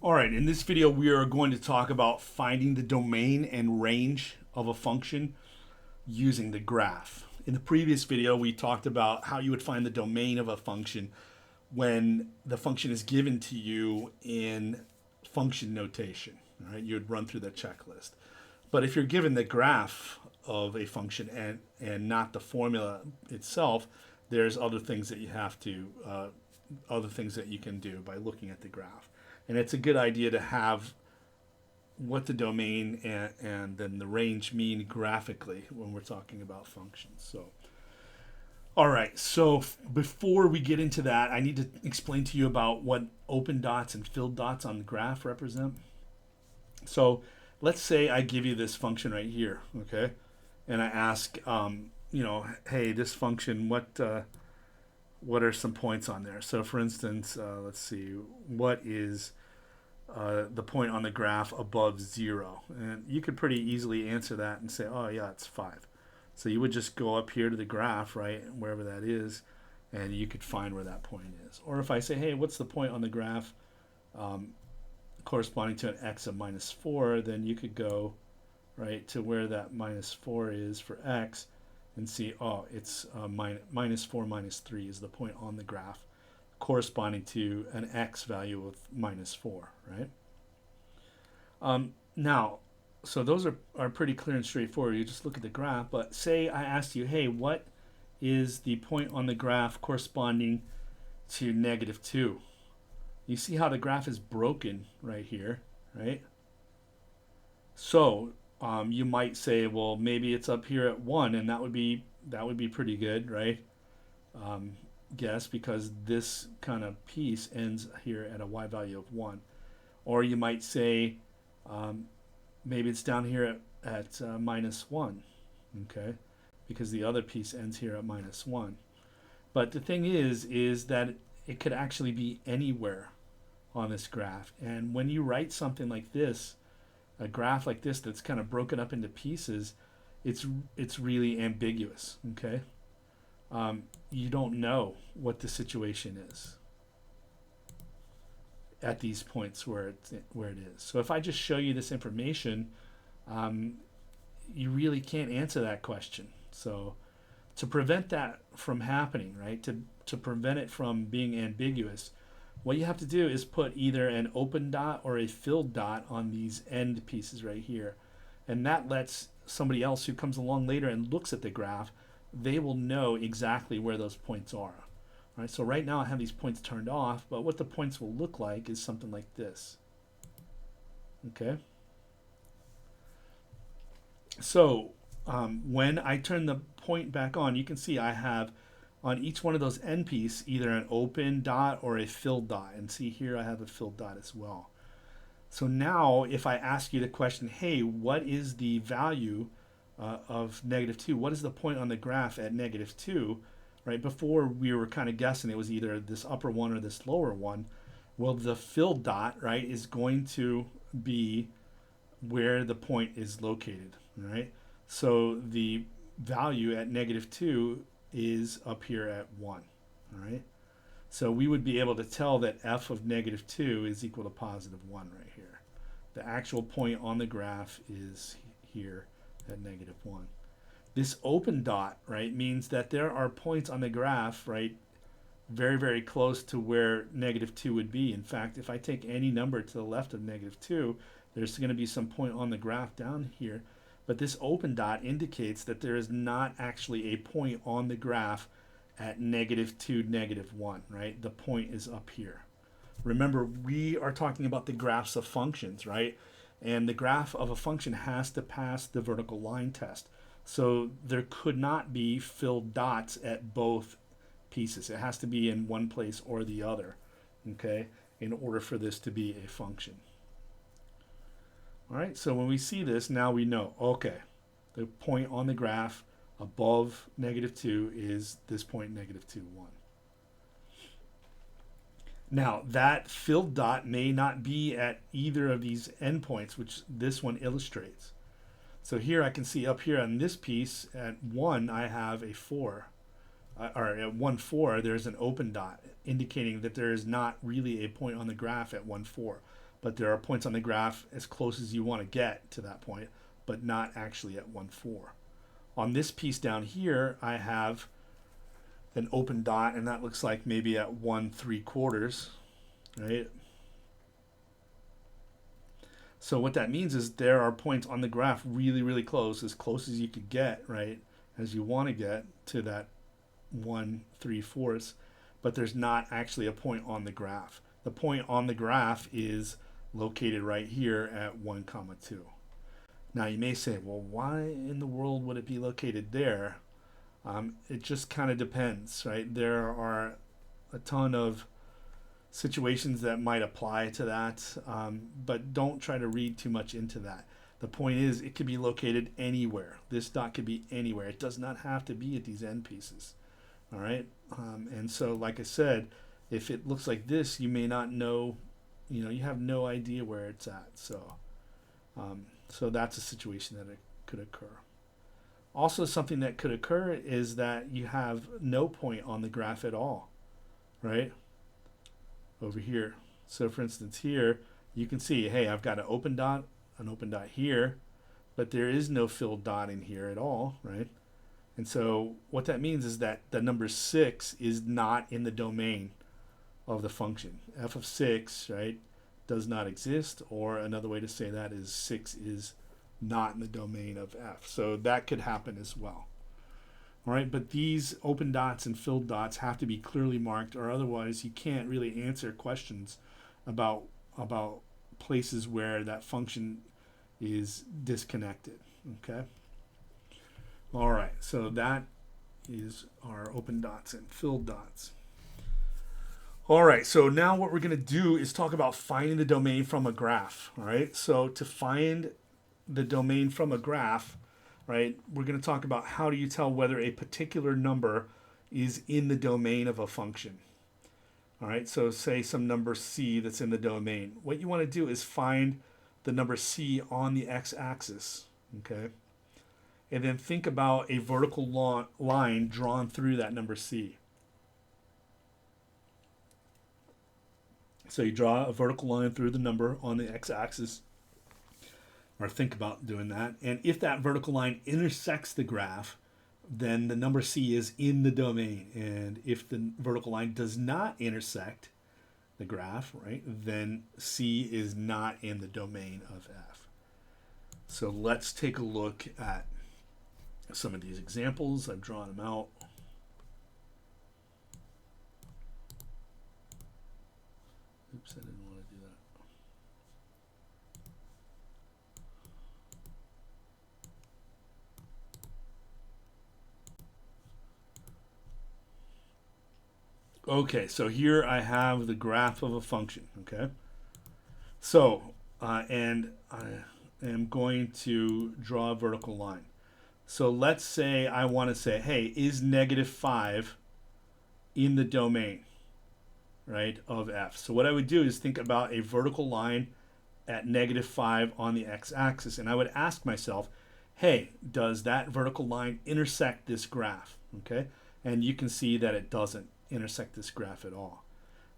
All right, in this video, we are going to talk about finding the domain and range of a function using the graph. In the previous video, we talked about how you would find the domain of a function when the function is given to you in function notation. All right, you would run through the checklist. But if you're given the graph of a function and not the formula itself, there's other things that you have to, other things that you can do by looking at the graph. And it's a good idea to have what the domain and then the range mean graphically when we're talking about functions. So, all right, so before we get into that, I need to explain to you about what open dots and filled dots on the graph represent. So let's say I give you this function right here, okay? And I ask, hey, this function, what are some points on there? So for instance, let's see, what is the point on the graph above 0? And you could pretty easily answer that and say, oh yeah, it's 5. So you would just go up here to the graph, right, wherever that is, and you could find where that point is. Or if I say, hey, what's the point on the graph corresponding to an x of -4, then you could go right to where that -4 is for x and see, oh, it's -4 -3 is the point on the graph corresponding to an x value of -4, right? Now, so those are pretty clear and straightforward. You just look at the graph, but say I asked you, hey, what is the point on the graph corresponding to -2? You see how the graph is broken right here, right? So you might say, well, maybe it's up here at 1, and that would be pretty good, right? Guess, because this kind of piece ends here at a y value of 1. Or you might say maybe it's down here at -1, okay? Because the other piece ends here at -1. But the thing is that it could actually be anywhere on this graph. And when you write something like this, a graph like this that's kind of broken up into pieces, it's really ambiguous, okay? You don't know what the situation is at these points where it is. So if I just show you this information, you really can't answer that question. So to prevent that from happening, right, to prevent it from being ambiguous, what you have to do is put either an open dot or a filled dot on these end pieces right here. And that lets somebody else who comes along later and looks at the graph, they will know exactly where those points are. All right, so right now I have these points turned off, but what the points will look like is something like this. Okay? So when I turn the point back on, you can see I have on each one of those end piece either an open dot or a filled dot. And see here I have a filled dot as well. So now if I ask you the question, hey, what is the value of -2? What is the point on the graph at -2? Right, before we were kind of guessing it was either this upper one or this lower one. Well, the filled dot, right, is going to be where the point is located, right? So the value at -2 is up here at 1, all right? So we would be able to tell that f of -2 is equal to +1 right here. The actual point on the graph is here at -1. This open dot, right, means that there are points on the graph, right, very, very close to where -2 would be. In fact, if I take any number to the left of -2, there's going to be some point on the graph down here. But this open dot indicates that there is not actually a point on the graph at -2, -1, right? The point is up here. Remember, we are talking about the graphs of functions, right? And the graph of a function has to pass the vertical line test. So there could not be filled dots at both pieces. It has to be in one place or the other, okay, in order for this to be a function. All right, so when we see this, now we know, okay, the point on the graph above -2 is this point -2, 1. Now, that filled dot may not be at either of these endpoints, which this one illustrates. So here I can see up here on this piece at 1, I have a 4. Or at 1, 4, there's an open dot indicating that there is not really a point on the graph at 1, 4. but there are points on the graph as close as you want to get to that point, but not actually at 1, 4. On this piece down here, I have an open dot, and that looks like maybe at 1, 3/4, right? So what that means is there are points on the graph really, really close as you could get, right, as you want to get to that 1, 3/4, but there's not actually a point on the graph. The point on the graph is located right here at 1, 2. Now you may say, well, why in the world would it be located there? It just kind of depends, right? There are a ton of situations that might apply to that, but don't try to read too much into that. The point is, it could be located anywhere. This dot could be anywhere. It does not have to be at these end pieces. All right, and so, like I said, if it looks like this, you may not know, you have no idea where it's at. So that's a situation that it could occur. Also, something that could occur is that you have no point on the graph at all, right? Over here. So for instance, here, you can see, hey, I've got an open dot here, but there is no filled dot in here at all, right? And so what that means is that the number 6 is not in the domain of the function. F of 6, right, does not exist, or another way to say that is 6 is not in the domain of F. So that could happen as well. All right, but these open dots and filled dots have to be clearly marked, or otherwise you can't really answer questions about places where that function is disconnected. Okay. All right, so that is our open dots and filled dots. All right, so now what we're going to do is talk about finding the domain from a graph. All right, so to find the domain from a graph, right, we're going to talk about how do you tell whether a particular number is in the domain of a function. All right, so say some number c that's in the domain. What you want to do is find the number c on the x-axis, okay? And then think about a vertical line drawn through that number c. So you draw a vertical line through the number on the x-axis, or think about doing that. And if that vertical line intersects the graph, then the number c is in the domain. And if the vertical line does not intersect the graph, right, then c is not in the domain of f. So let's take a look at some of these examples. I've drawn them out. Oops, I didn't want to do that. Okay, so here I have the graph of a function, okay? So, and I am going to draw a vertical line. So let's say I want to say, hey, is -5 in the domain, right, of f? So what I would do is think about a vertical line at -5 on the x-axis, and I would ask myself, hey, does that vertical line intersect this graph? Okay, and you can see that it doesn't intersect this graph at all.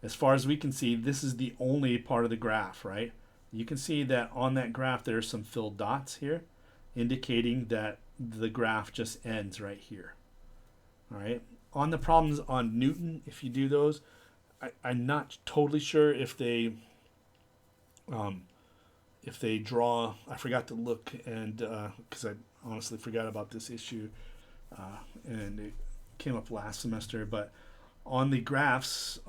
As far as we can see, this is the only part of the graph, right? You can see that on that graph there are some filled dots here, indicating that the graph just ends right here. All right. On the problems on Newton, if you do those, I'm not totally sure if they draw. I forgot to look, and because I honestly forgot about this issue, and it came up last semester. But on the graphs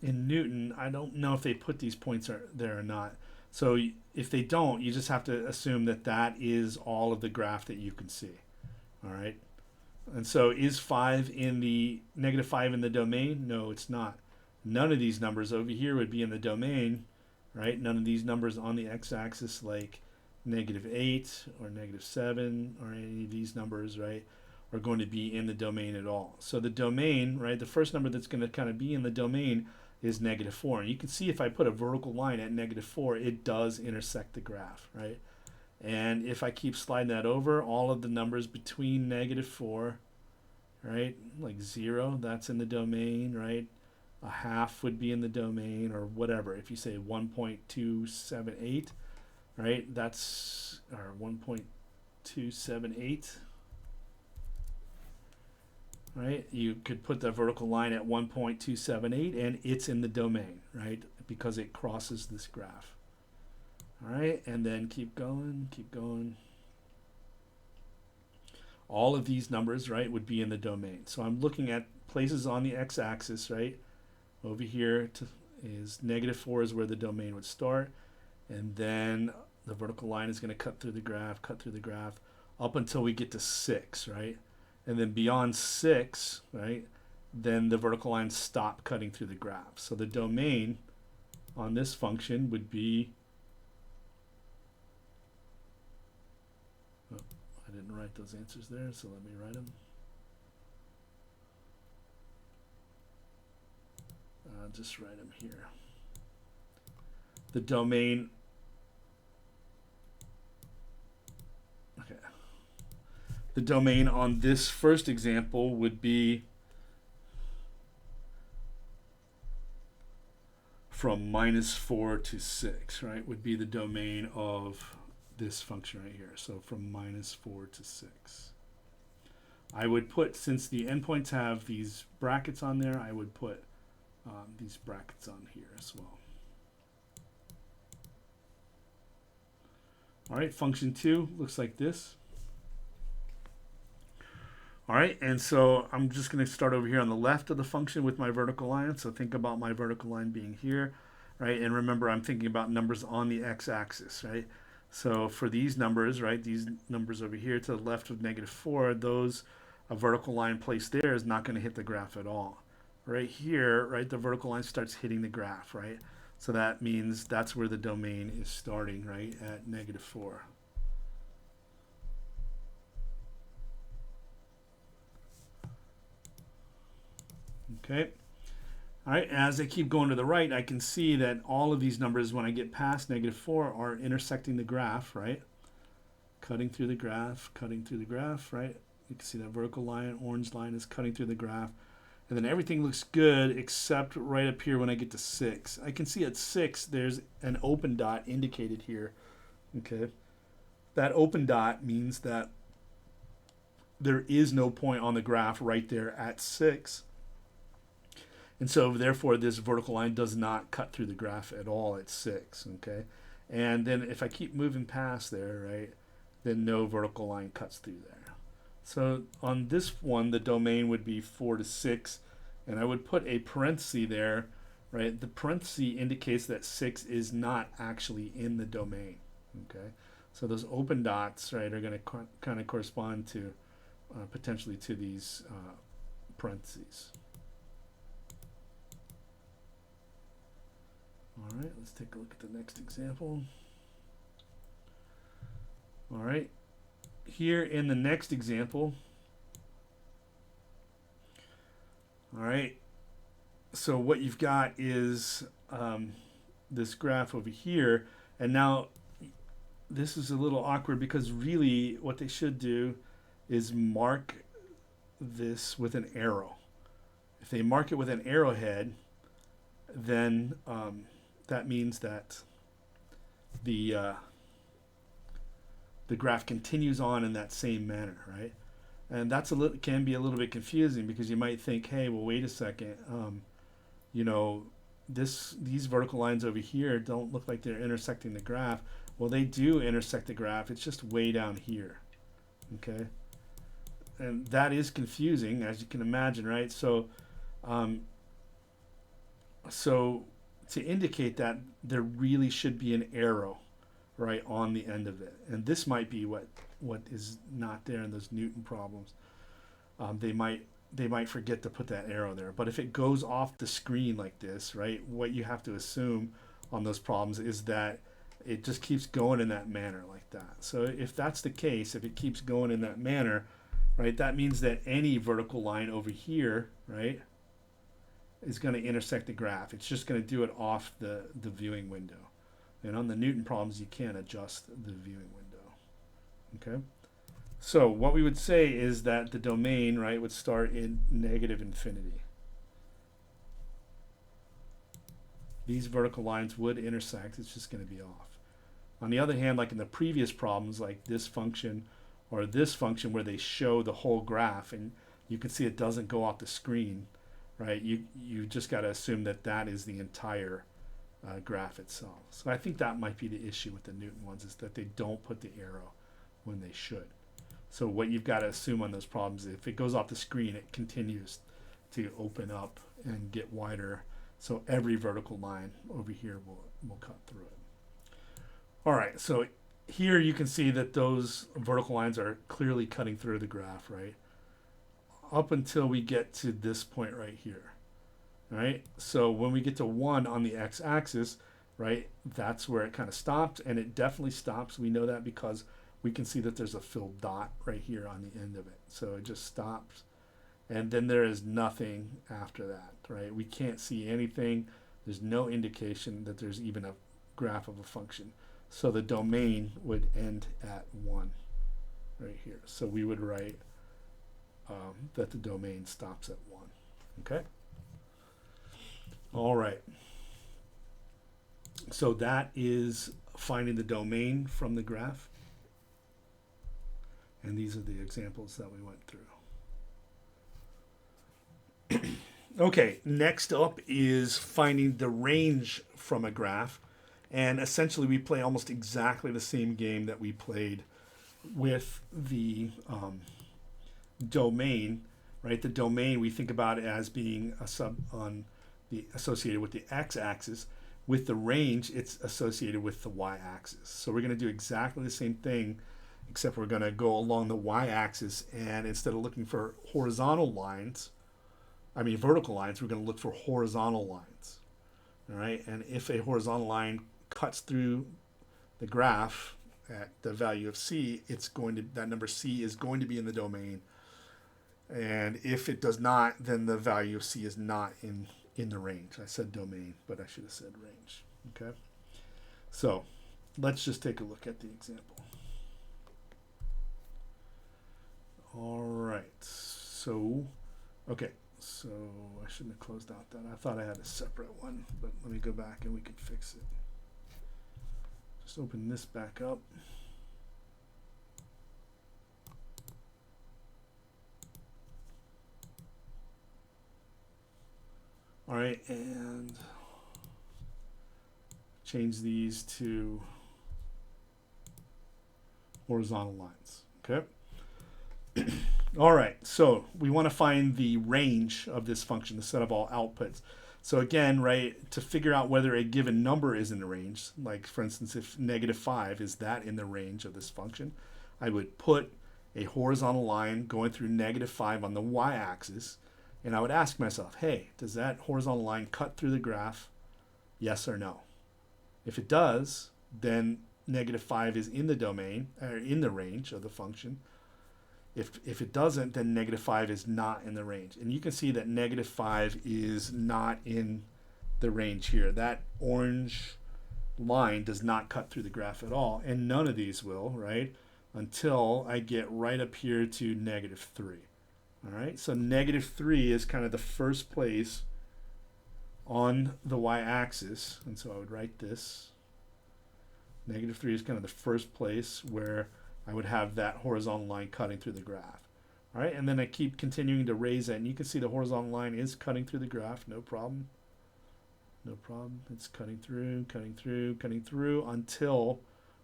in Newton, I don't know if they put these points there or not. So if they don't, you just have to assume that that is all of the graph that you can see. All right. And so is 5 in the -5 in the domain? No, it's not. None of these numbers over here would be in the domain, right? None of these numbers on the x-axis, like -8 or -7 or any of these numbers, right, are going to be in the domain at all. So the domain, right, the first number that's going to kind of be in the domain is -4. And you can see if I put a vertical line at -4, it does intersect the graph, right? And if I keep sliding that over, all of the numbers between -4, right, like 0, that's in the domain, right? a half would be in the domain, or whatever. If you say 1.278, right, that's, or 1.278, right, you could put the vertical line at 1.278 and it's in the domain, right, because it crosses this graph. All right, and then keep going, keep going. All of these numbers, right, would be in the domain. So I'm looking at places on the x-axis, right? Over here is -4 is where the domain would start. And then the vertical line is going to cut through the graph, up until we get to 6, right? And then beyond 6, right, then the vertical lines stop cutting through the graph. So the domain on this function would be, oh, I didn't write those answers there, so let me write them. I'll just write them here. The domain, okay. The domain on this first example would be from -4 to 6, right? Would be the domain of this function right here. So from -4 to 6. I would put, since the endpoints have these brackets on there, I would put these brackets on here as well. All right, function 2 looks like this. All right, and so I'm just going to start over here on the left of the function with my vertical line. So think about my vertical line being here, right? And remember, I'm thinking about numbers on the x-axis, right? So for these numbers, right, these numbers over here to the left of -4, those, a vertical line placed there is not going to hit the graph at all. Right here, right, the vertical line starts hitting the graph, right? So that means that's where the domain is starting, right, at -4. Okay. All right, as I keep going to the right, I can see that all of these numbers, when I get past -4, are intersecting the graph, right? Cutting through the graph, right? You can see that vertical line, orange line is cutting through the graph. And then everything looks good except right up here when I get to 6. I can see at 6 there's an open dot indicated here. Okay. That open dot means that there is no point on the graph right there at 6. And so therefore this vertical line does not cut through the graph at all at 6. Okay. And then if I keep moving past there, right, then no vertical line cuts through there. So on this one, the domain would be 4 to 6, and I would put a parenthesis there, right? The parenthesis indicates that 6 is not actually in the domain, okay? So those open dots, right, are going to kind of correspond to potentially to these parentheses. All right, let's take a look at the next example. All right. Here in the next example, all right, so what you've got is this graph over here, and now this is a little awkward because really what they should do is mark this with an arrow. If they mark it with an arrowhead, then that means that the graph continues on in that same manner, right? And that's can be a little bit confusing because you might think, hey, well, wait a second, you know, these vertical lines over here don't look like they're intersecting the graph. Well, they do intersect the graph. It's just way down here, okay? And that is confusing, as you can imagine, right? So, so to indicate that, there really should be an arrow, right, on the end of it. And this might be what is not there in those Newton problems. They might forget to put that arrow there. But if it goes off the screen like this, right, what you have to assume on those problems is that it just keeps going in that manner like that. So if that's the case, if it keeps going in that manner, right, that means that any vertical line over here, right, is going to intersect the graph. It's just going to do it off the viewing window. And on the Newton problems, you can't adjust the viewing window. Okay? So what we would say is that the domain, right, would start in -infinity. these vertical lines would intersect. It's just going to be off. On the other hand, like in the previous problems, like this function or this function where they show the whole graph and you can see it doesn't go off the screen, right? You just got to assume that that is the entire graph itself. So I think that might be the issue with the Newton ones, is that they don't put the arrow when they should. So what you've got to assume on those problems, if it goes off the screen, it continues to open up and get wider. So every vertical line over here will cut through it. All right, so here you can see that those vertical lines are clearly cutting through the graph, right? Up until we get to this point right here, right? So when we get to 1 on the x-axis, right, that's where it kind of stopped, and it definitely stops. We know that because we can see that there's a filled dot right here on the end of it. So it just stops, and then there is nothing after that, right? We can't see anything. There's no indication that there's even a graph of a function. So the domain would end at 1 right here. So we would write that the domain stops at 1. Okay? All right. So that is finding the domain from the graph. And these are the examples that we went through. Okay, next up is finding the range from a graph. And essentially we play almost exactly the same game that we played with the domain, right? The domain, we think about it as being associated with the x-axis. With the range, it's associated with the y-axis. So we're going to do exactly the same thing, except we're going to go along the y-axis, and instead of looking for vertical lines, we're going to look for horizontal lines. All right, and if a horizontal line cuts through the graph at the value of c, that number c is going to be in the domain. And if it does not, then the value of c is not in the range. I said domain, but I should have said range. Okay, so let's just take a look at the example. All right, so I shouldn't have closed out that. I thought I had a separate one, but let me go back and we can fix it. Just open this back up. All right, and change these to horizontal lines. Okay. All right, so we want to find the range of this function, the set of all outputs. So again, right, to figure out whether a given number is in the range, like for instance, if -5, is that in the range of this function, I would put a horizontal line going through -5 on the y-axis, and I would ask myself, hey, does that horizontal line cut through the graph? Yes or no? If it does, then -5 is in the domain, or in the range of the function. If it doesn't, then -5 is not in the range. And you can see that -5 is not in the range here. That orange line does not cut through the graph at all, and none of these will, right? Until I get right up here to -3. All right, so -3 is kind of the first place on the y-axis, and so I would write this. -3 is kind of the first place where I would have that horizontal line cutting through the graph. All right, and then I keep continuing to raise it, and you can see the horizontal line is cutting through the graph, no problem. No problem, it's cutting through, cutting through, cutting through until,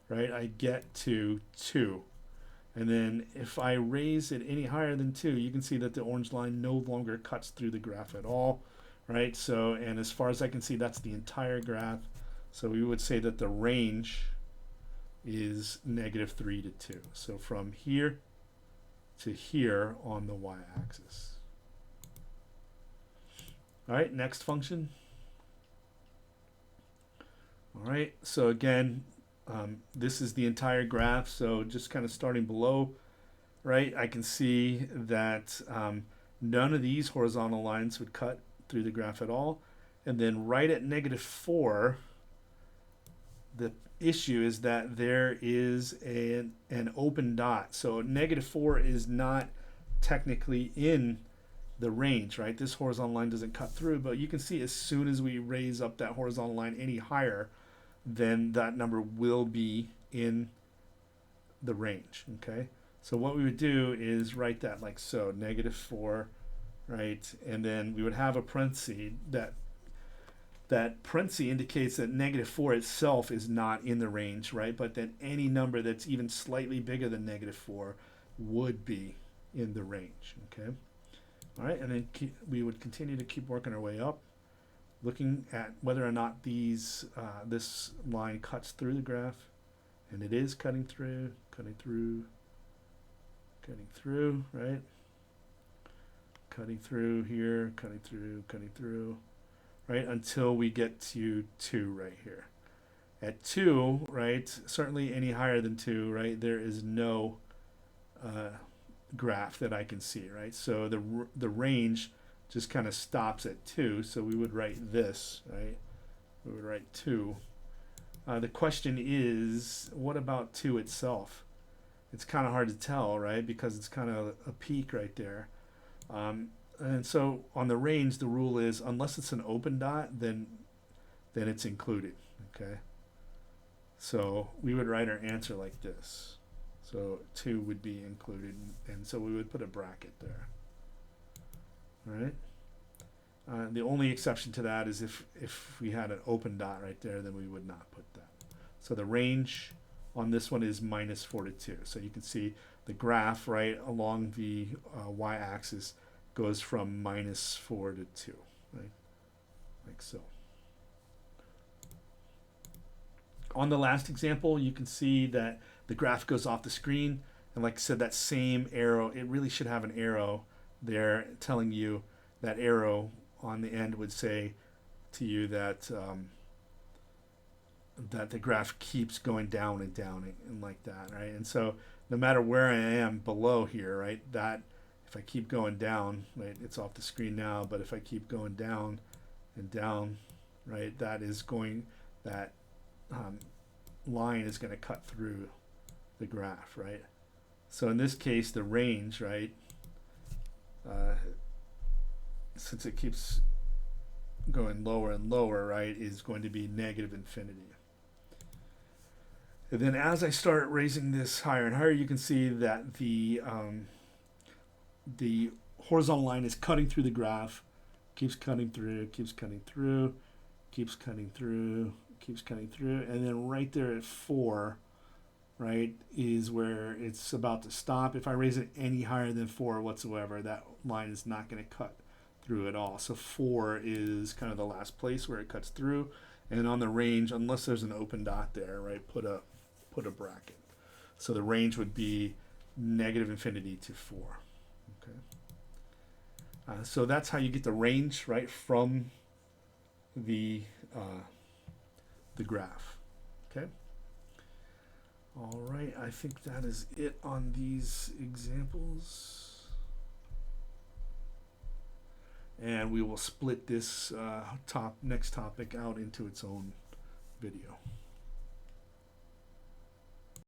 right, I get to 2. And then if I raise it any higher than 2, you can see that the orange line no longer cuts through the graph at all, right? So, and as far as I can see, that's the entire graph. So we would say that the range is -3 to 2. So from here to here on the y-axis. All right, next function. All right, so again, this is the entire graph. So just kind of starting below, right, I can see that none of these horizontal lines would cut through the graph at all. And then right at -4, the issue is that there is an open dot. So -4 is not technically in the range, right? This horizontal line doesn't cut through, but you can see as soon as we raise up that horizontal line any higher, then that number will be in the range, okay? So what we would do is write that like so, -4, right? And then we would have a parenthesis. That parenthesis indicates that -4 itself is not in the range, right? But then any number that's even slightly bigger than -4 would be in the range, okay? All right, and then we would continue to keep working our way up, looking at whether or not this line cuts through the graph, and it is cutting through, right? Cutting through here, cutting through, right? Until we get to 2 right here. At 2, right, certainly any higher than 2, right, there is no graph that I can see, right? So the range just kind of stops at 2, so we would write this, right? We would write 2. The question is, what about 2 itself? It's kind of hard to tell, right? Because it's kind of a peak right there. And so on the range, the rule is unless it's an open dot, then it's included, okay? So we would write our answer like this. So 2 would be included, and so we would put a bracket there, all right? The only exception to that is if we had an open dot right there, then we would not put that. So the range on this one is -4 to 2. So you can see the graph right along the y-axis goes from -4 to 2, right? Like so. On the last example, you can see that the graph goes off the screen, and like I said, that same arrow, it really should have an arrow there telling you, that arrow on the end would say to you that that the graph keeps going down and down and like that, right? And so no matter where I am below here, right, that if I keep going down, right, it's off the screen now, but if I keep going down and down, right, that line is going to cut through the graph, right? So in this case, the range, right, since it keeps going lower and lower, right, is going to be -infinity. And then as I start raising this higher and higher, you can see that the horizontal line is cutting through the graph, keeps cutting through, keeps cutting through, keeps cutting through, keeps cutting through, and then right there at 4, right, is where it's about to stop. If I raise it any higher than 4 whatsoever, that line is not going to cut through at all. So 4 is kind of the last place where it cuts through. And on the range, unless there's an open dot there, right, put a bracket. So the range would be -infinity to 4. Okay. So that's how you get the range, right, from the graph. Okay. All right, I think that is it on these examples. And we will split this next topic out into its own video.